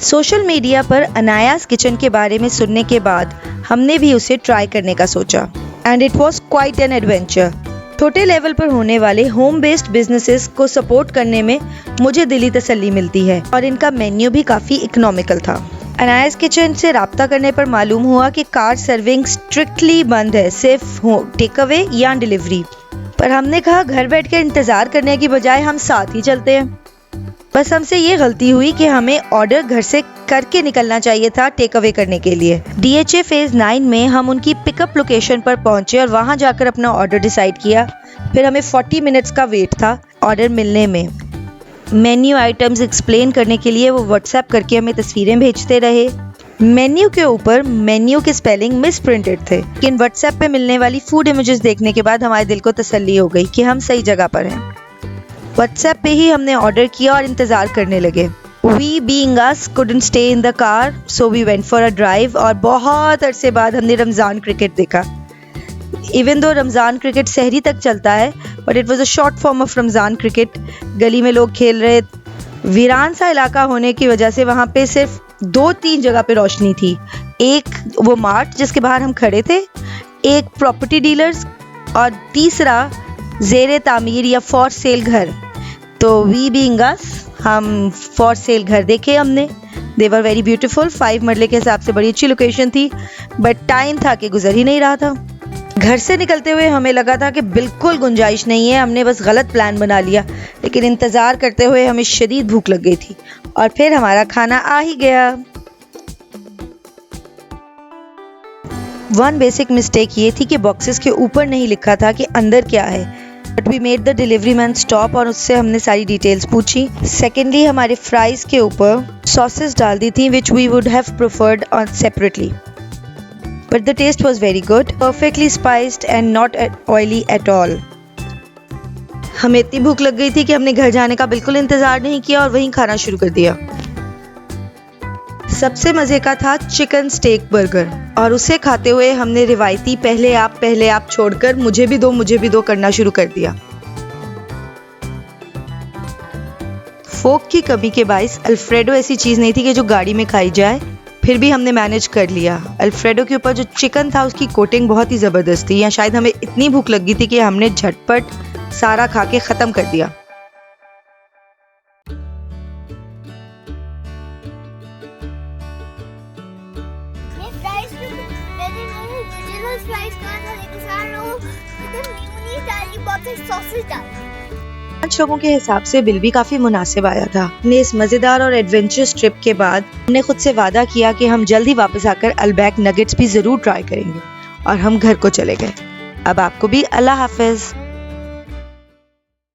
Social media पर अनायास kitchen के बारे में सुनने के बाद हमने भी उसे ट्राई करने का सोचा and it was quite an adventure. छोटे लेवल पर होने वाले होम बेस्ड बिजनेसेस को सपोर्ट करने में मुझे दिली तसल्ली मिलती है और इनका मेन्यू भी काफ़ी इकोनॉमिकल था। अनायास किचन से राब्ता करने पर मालूम हुआ कि कार सर्विंग स्ट्रिक्टली बंद है, सिर्फ टेक अवे या डिलीवरी। पर हमने कहा घर बैठ कर इंतज़ार करने की बजाय हम साथ ही चलते हैं। बस हमसे ये गलती हुई कि हमें ऑर्डर घर से करके निकलना चाहिए था टेक अवे करने के लिए। DHA फेज 9 में हम उनकी पिकअप लोकेशन पर पहुंचे और वहां जाकर अपना ऑर्डर डिसाइड किया। फिर हमें 40 मिनट्स का वेट था ऑर्डर मिलने में। मेन्यू आइटम्स एक्सप्लेन करने के लिए वो व्हाट्सएप करके हमें तस्वीरें भेजते रहे। मेन्यू के ऊपर मेन्यू के स्पेलिंग मिस प्रिंटेड थे, लेकिन व्हाट्सएप पे मिलने वाली फूड इमेजेस देखने के बाद हमारे दिल को तसल्ली हो गई कि हम सही जगह पर हैं। व्हाट्सएप पे ही हमने ऑर्डर किया और इंतज़ार करने लगे। We being us couldn't stay in the car, so we went for a drive और बहुत अरसे बाद हमने रमज़ान क्रिकेट देखा। इवन दो रमज़ान क्रिकेट सहरी तक चलता है, but it was a short form of Ramzan cricket. गली में लोग खेल रहे, वीरान सा इलाका होने की वजह से वहाँ पे सिर्फ 2-3 जगह पे रोशनी थी। एक वो मार्ट जिसके बाहर हम खड़े थे, एक प्रॉपर्टी डीलर्स और तीसरा ज़ेरे तामीर या फॉर सेल घर। तो वी बीइंग अस हम फॉर सेल घर देखे हमने। दे वर वेरी ब्यूटीफुल। 5 मरले के हिसाब से बड़ी अच्छी लोकेशन थी, बट टाइम था कि गुजर ही नहीं रहा था। घर से निकलते हुए हमें लगा था कि बिल्कुल गुंजाइश नहीं है, हमने बस गलत प्लान बना लिया। लेकिन इंतज़ार करते हुए हमें शदीद भूख लग गई थी और फिर हमारा खाना आ ही गया। वन बेसिक मिस्टेक ये थी कि बॉक्सेस के ऊपर नहीं लिखा था कि अंदर क्या है, but we made the delivery man stop और उससे हमने सारी डिटेल्स पूछी। सेकेंडली, हमारे फ्राइज के ऊपर सॉसेस डाल दी थी which we would have preferred on separately, but the taste was very good, perfectly spiced and not oily at all. हमें इतनी भूख लग गई थी कि हमने घर जाने का बिल्कुल इंतज़ार नहीं किया और वहीं खाना शुरू कर दिया। सबसे मज़े का था चिकन स्टेक बर्गर, और उसे खाते हुए हमने रिवायती पहले आप छोड़कर मुझे भी दो करना शुरू कर दिया। फोक की कमी के बाइस अल्फ्रेडो ऐसी चीज़ नहीं थी कि जो गाड़ी में खाई जाए, फिर भी हमने मैनेज कर लिया। अल्फ्रेडो के ऊपर जो चिकन था उसकी कोटिंग बहुत ही ज़बरदस्त थी, या शायद हमें इतनी भूख लगी थी कि हमने झटपट सारा खा के ख़त्म कर दिया। पांच लोगों के हिसाब से बिल भी काफी मुनासिब आया था। हमने इस मजेदार और एडवेंचरस ट्रिप के बाद हमने खुद से वादा किया कि हम जल्द ही वापस आकर अल्बैक नगेट्स भी जरूर ट्राई करेंगे, और हम घर को चले गए। अब आपको भी अल्लाह हाफिज।